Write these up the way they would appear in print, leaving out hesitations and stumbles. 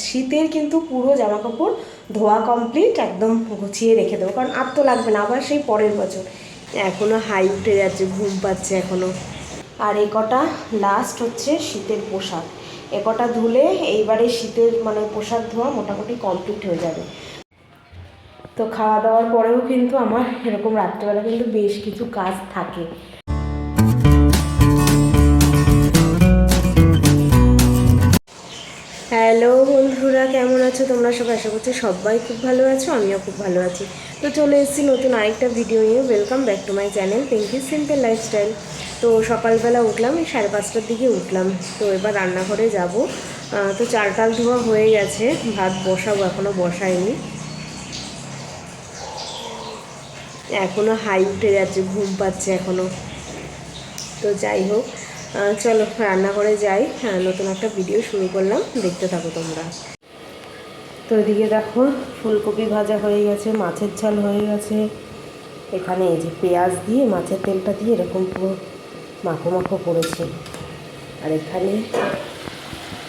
শীতের কিন্তু পুরো জামা কাপড় ধোয়া কমপ্লিট, একদম গুছিয়ে রেখে দেবো, কারণ আর তো লাগবে না, আবার সেই পরের বছর। এখনও হাই উঠে যাচ্ছে, ঘুম পাচ্ছে এখনও। আর এ কটা লাস্ট হচ্ছে শীতের পোশাক, এ কটা ধুলে এইবারে শীতের মানে পোশাক ধোয়া মোটামুটি কমপ্লিট হয়ে যাবে। তো খাওয়া দাওয়ার পরেও কিন্তু আমার এরকম রাত্রেবেলা কিন্তু বেশ কিছু কাজ থাকে। হ্যালো বন্ধুরা, কেমন আছো তোমরা সবাই? আশা করছি সবাই খুব ভালো আছো, আমিও খুব ভালো আছি। তো চলে এসেছি নতুন আরেকটা ভিডিও নিয়ে। Welcome back to my channel Pinki simple lifestyle. তো সকালবেলা উঠলাম, 5:30টার দিকে উঠলাম। তো এবার রান্নাঘরে যাব। তো চাল টাল ধোয়া হয়ে গেছে, ভাত বসাবো, এখনও বসাইনি। এখনও হাই উঠে যাচ্ছে, ঘুম পাচ্ছে এখনও। তো যাই হোক, চলো রান্নাঘরে যাই। নতুন একটা ভিডিও শুরু করলাম, দেখতে থাকো তোমরা। তো এদিকে দেখো ফুলকপি ভাজা হয়ে গেছে, মাছের ঝাল হয়ে গেছে। এখানে এই যে পেঁয়াজ দিয়ে মাছের তেলটা দিয়ে এরকম পুরো মাখো মাখো করেছি। আর এখানে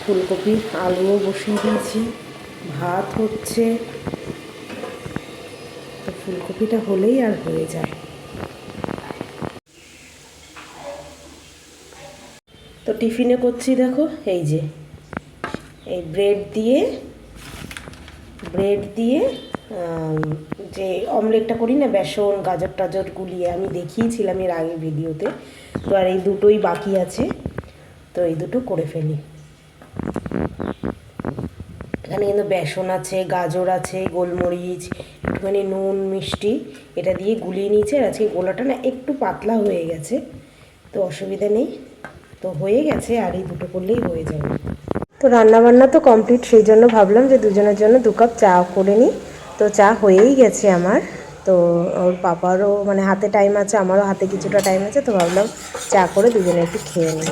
ফুলকপি আলুও বসিয়ে দিয়েছি, ভাত হচ্ছে। তো ফুলকপিটা হলেই আর হয়ে যায়। তো টিফিনে করছি দেখো, এই যে এই ব্রেড দিয়ে যে অমলেটটা করি না, বেসন গাজর টাজর গুলিয়ে, আমি দেখিয়েছিলাম এর আগে ভিডিওতে। তো আর এই দুটোই বাকি আছে, তো এই দুটো করে ফেলি। এখানে কিন্তু বেসন আছে, গাজর আছে, গোলমরিচ, একটুখানি নুন মিষ্টি এটা দিয়ে গুলিয়ে নিয়েছে। আর আজকে গোলাটা না একটু পাতলা হয়ে গেছে, তো অসুবিধা নেই, তো হয়ে গেছে। আর এই দুটো করলেই হয়ে যাবে। তো রান্নাবান্না তো কমপ্লিট, সেই জন্য ভাবলাম যে দুজনের জন্য 2 কাপ চা করে নিই। তো চা হয়েই গেছে আমার। তো ওর পাপারও মানে হাতে টাইম আছে, আমারও হাতে কিছুটা টাইম আছে, তো ভাবলাম চা করে দুজনে একটু খেয়ে নিই।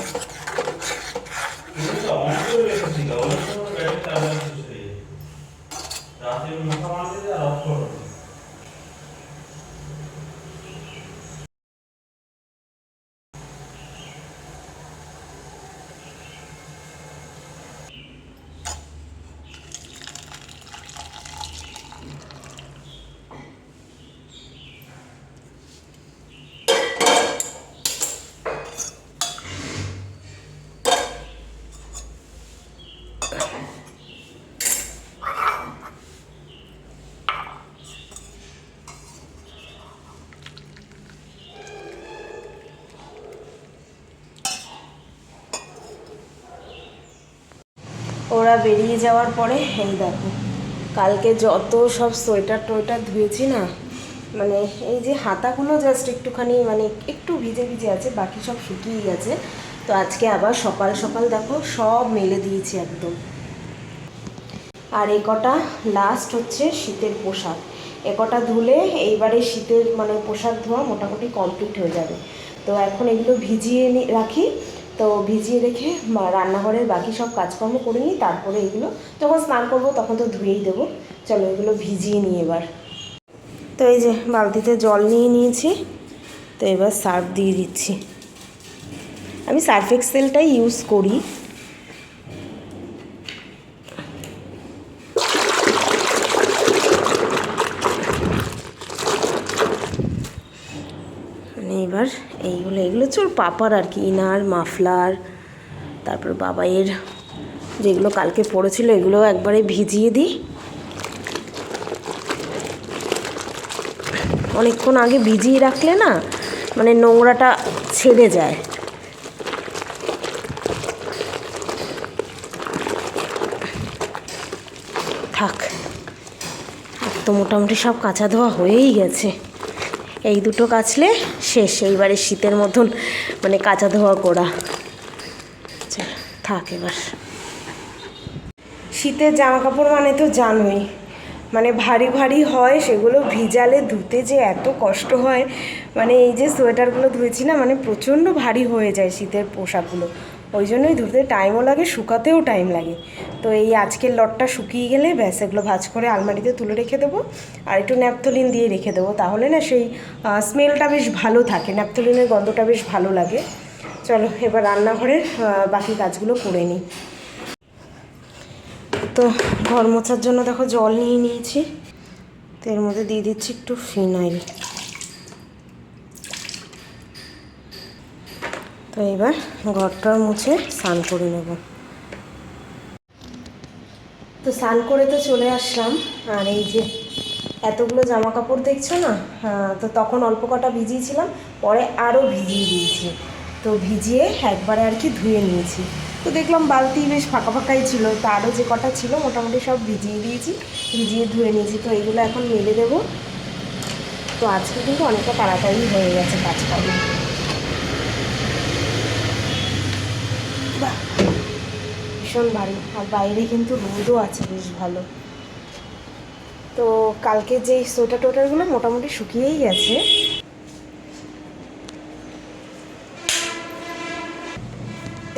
ওরা বেরিয়ে যাওয়ার পরে এই দেখো, কালকে যত সব সোয়েটার টোয়েটার ধুয়েছি না, মানে এই যে হাতাগুলো জাস্ট একটুখানি মানে একটু ভিজে ভিজে আছে, বাকি সব শুকিয়ে গেছে। তো আজকে আবার সকাল সকাল দেখো সব মেলে দিয়েছি একদম। আর এ কটা লাস্ট হচ্ছে শীতের পোশাক, এ কটা ধুলে এইবারে শীতের মানে পোশাক ধোয়া মোটামুটি কমপ্লিট হয়ে যাবে। তো এখন এগুলো ভিজিয়ে রাখি। তো ভিজিয়ে রেখে রান্নাঘরের বাকি সব কাজকর্ম করে নিই, তারপরে এগুলো যখন স্নান করবো তখন তো ধুয়েই দেবো। চলো এগুলো ভিজিয়ে নিই এবার। তো এই যে বালতিতে জল নিয়ে নিয়েছি, তো এবার সার্ফ দিয়ে দিচ্ছি। আমি সার্ফ এক্সেলটাই ইউজ করি। এবার এগুলো হচ্ছে ওর পাপার আর কি, ইনার মাফলার, তারপর বাবাইয়ের যেগুলো কালকে পড়েছিল এগুলো একবারে ভিজিয়ে দিই। অনেকক্ষণ আগে ভিজিয়ে রাখলে না মানে নোংরাটা ছেড়ে যায়। থাক, তো মোটামুটি সব কাচা ধোয়া হয়েই গেছে। এই দুটো কাচলে শেষ, এইবারে শীতের মতন মানে কাচা ধোয়া করা। থাক এবার। শীতের জামা কাপড় মানে তো জানোই, মানে ভারী ভারী হয়, সেগুলো ভিজালে ধুতে যে এত কষ্ট হয়। মানে এই যে সোয়েটারগুলো ধুয়েছি না, মানে প্রচণ্ড ভারী হয়ে যায় শীতের পোশাকগুলো, ওই জন্যই ধুতে টাইমও লাগে, শুকাতেও টাইম লাগে। তো এই আজকের লটটা শুকিয়ে গেলে ব্যাস, এগুলো ভাঁজ করে আলমারিতে তুলে রেখে দেবো। আর একটু ন্যাপথলিন দিয়ে রেখে দেবো, তাহলে না সেই স্মেলটা বেশ ভালো থাকে, ন্যাপথলিনের গন্ধটা বেশ ভালো লাগে। চলো এবার রান্নাঘরের বাকি কাজগুলো করে নিই। তো ঘর মোছার জন্য দেখো জল নিয়ে নিয়েছি, তো এর মধ্যে দিয়ে দিচ্ছি একটু ফিনাইল। তো এবার ঘরটা মুছে স্নান করে নেব। তো স্নান করে তো চলে আসলাম, আর এই যে এতগুলো জামা কাপড় দেখছো না, তো তখন অল্প কটা ভিজিয়েছিলাম, পরে আরও ভিজিয়ে দিয়েছি। তো ভিজিয়ে একবারে আর কি ধুয়ে নিয়েছি। তো দেখলাম বালতি বেশ ফাঁকা ফাঁকাই ছিল, তো আরও যে কটা ছিল মোটামুটি সব ভিজিয়ে দিয়েছি, ভিজিয়ে ধুয়ে নিয়েছি। তো এইগুলো এখন মেলে দেবো। তো আজকে কিন্তু অনেকটা তাড়াতাড়ি হয়ে গেছে কাজকর্ম। ভীষণ ভারী, আর বাইরে কিন্তু রোদও আছে বেশ ভালো। তো কালকে যেই সোয়েটার টোয়েটারগুলো মোটামুটি শুকিয়েই গেছে।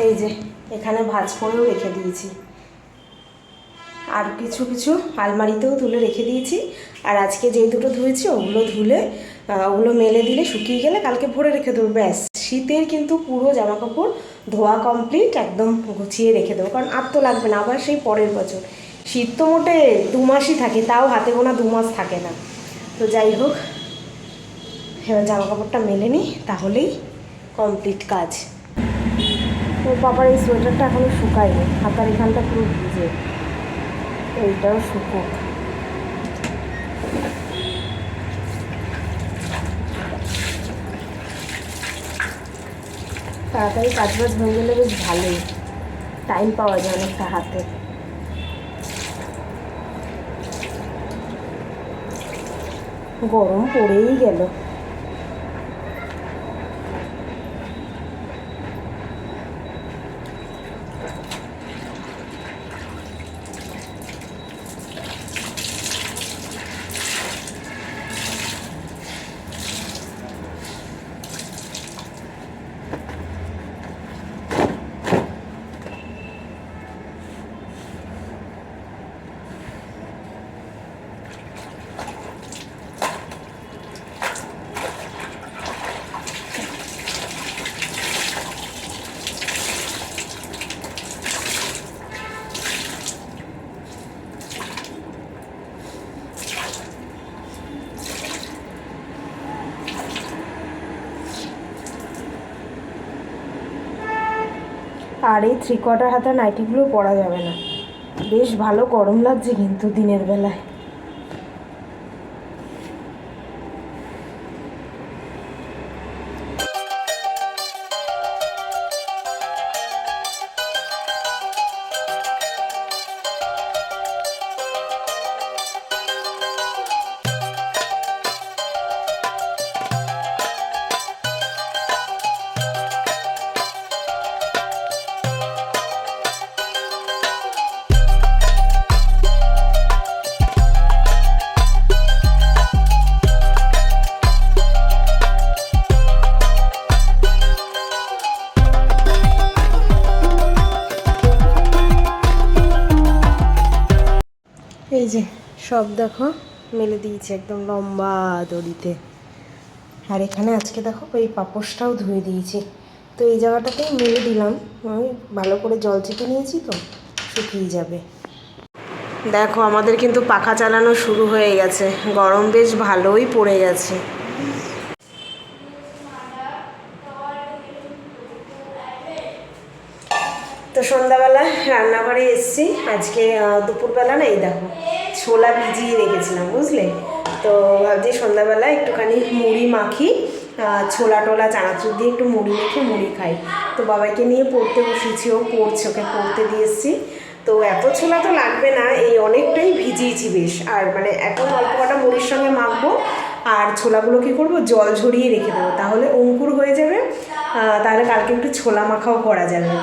এই যে এখানে ভাঁজ করেও রেখে দিয়েছি, আর কিছু কিছু আলমারিতেও তুলে রেখে দিয়েছি। আর আজকে যেই দুটো ধুয়েছি ওগুলো ধুলে ওগুলো মেলে দিলে শুকিয়ে গেলে কালকে ভরে রেখে দেবো, ব্যাস। শীতের কিন্তু পুরো জামা কাপড় ধোয়া কমপ্লিট, একদম গুছিয়ে রেখে দেবো, কারণ আর তো লাগবে না আবার সেই পরের বছর। শীত তো মোটে 2 মাসই থাকে, তাও হাতে গোনা 2 মাস থাকে না। তো যাই হোক, এবার জামা কাপড়টা মেলে নিই, তাহলেই কমপ্লিট কাজ। ওর বাবার এই সোয়েটারটা এখনও শুকায়নি, হাতার এখানটা পুরো ভিজে, এইটাও শুকুক। তাড়াতাড়ি কাজবাজ হয়ে গেলে বেশ ভালোই, টাইম পাওয়া যায় অনেকটা হাতে। গরম পড়েই গেল। আর এই 3/4 হাতা নাইটিগুলো পরা যাবে না, বেশ ভালো গরম লাগছে কিন্তু দিনের বেলায়। এই যে সব দেখো মেলে দিয়েছি একদম লম্বা দড়িতে। আর এখানে আজকে দেখো এই পাপোশটাও ধুয়ে দিয়েছি। তো এই জায়গাটাতেই মেলে দিলাম, আমি ভালো করে জল চেপে নিয়েছি, তো শুকিয়ে যাবে। দেখো আমাদের কিন্তু পাখা চালানো শুরু হয়ে গেছে, গরম বেশ ভালোই পড়ে গেছে। তো সন্ধ্যাবেলা রান্নাঘরে এসেছি, আজকে দুপুরবেলা না, এই দেখো ছোলা ভিজিয়ে রেখেছিলাম বুঝলে। তো ভাবছি সন্ধ্যাবেলা একটুখানি মুড়ি মাখি, ছোলা টোলা চানাচুর দিয়ে একটু মুড়ি মেখে মুড়ি খাই। তো বাবাকে নিয়ে পড়তে বসেছি, ও পড়ছে, ওকে পড়তে দিয়ে এসেছি। তো এত ছোলা তো লাগবে না, এই অনেকটাই ভিজিয়েছি বেশ। আর মানে এখন অল্প কটা মুড়ির সঙ্গে মাখবো, আর ছোলাগুলো কী করবো জল ঝরিয়ে রেখে দেবো, তাহলে অঙ্কুর হয়ে যাবে, তাহলে কালকে একটু ছোলা মাখাও করা যাবে।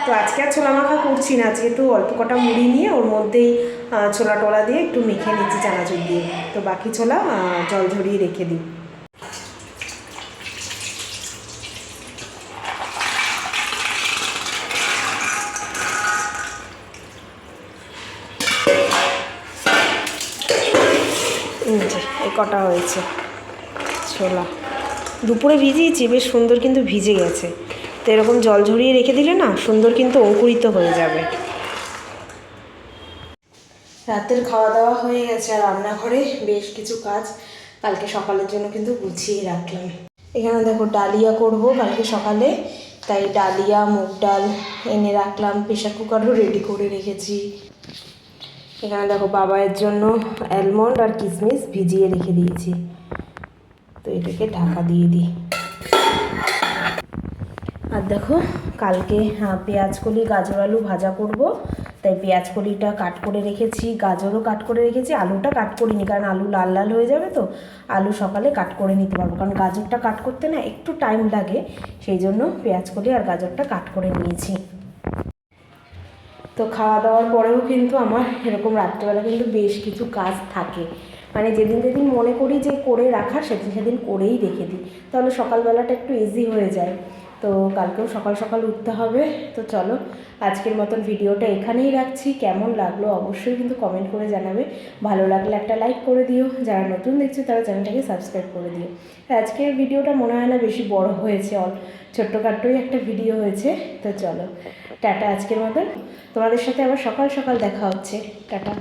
তো আজকে আর ছোলা মাখা করছি না, আজকে একটু অল্প কটা মুড়ি নিয়ে ওর মধ্যেই ছোলা টোলা দিয়ে একটু মেখে নিচ্ছি চানাচুর দিয়ে। তো বাকি ছোলা জল ঝরিয়ে রেখে দিই। এই কটা হয়েছে ছোলা, দুপুরে ভিজিয়েছি বেশ সুন্দর, কিন্তু ভিজে গেছে। তো এরকম জল ঝরিয়ে রেখে দিলে না সুন্দর কিন্তু অঙ্কুরিত হয়ে যাবে। রাতের খাওয়া দাওয়া হয়ে গেছে আর রান্নাঘরে বেশ কিছু কাজ কালকে সকালের জন্য কিন্তু গুছিয়ে রাখলাম। এখানে দেখো ডালিয়া করব কালকে সকালে, তাই ডালিয়া মুগ ডাল এনে রাখলাম, প্রেশার কুকারও রেডি করে রেখেছি। এখানে দেখো বাবাইয়ের জন্য অ্যালমন্ড আর কিশমিশ ভিজিয়ে রেখে দিয়েছি, তো এটাকে ঢাকা দিয়ে দিই। আর দেখো কালকে পেঁয়াজ কলি গাজর আলু ভাজা করব, তাই পেঁয়াজ কলিটা কাট করে রেখেছি, গাজরও কাট করে রেখেছি, আলুটা কাট করিনি কারণ আলু লাল লাল হয়ে যাবে, তো আলু সকালে কাট করে নিতে পারবো, কারণ গাজরটা কাট করতে না একটু টাইম লাগে, সেই জন্য পেঁয়াজ কলি আর গাজরটা কাট করে নিয়েছি। তো খাওয়া দাওয়ার পরেও কিন্তু আমার এরকম রাত্রেবেলা কিন্তু বেশ কিছু কাজ থাকে, মানে যেদিন যেদিন মনে করি যে করে রাখার সেদিন সেদিন করেই রেখে দিই, তাহলে সকালবেলাটা একটু ইজি হয়ে যায়। তো কালকেও সকাল সকাল উঠতে হবে। তো চলো আজকের মতন ভিডিওটা এখানেই রাখছি। কেমন লাগলো অবশ্যই কিন্তু কমেন্ট করে জানাবে, ভালো লাগলে একটা লাইক করে দিও, যারা নতুন দেখছো তারা চ্যানেলটাকে সাবস্ক্রাইব করে দিও। আজকের ভিডিওটা মনে হয় না বেশি বড় হয়েছে, ছোট্টখাট্টোই একটা ভিডিও হয়েছে। তো চলো টাটা আজকের মতন, তোমাদের সাথে আবার সকাল সকাল দেখা হচ্ছে, টাটা।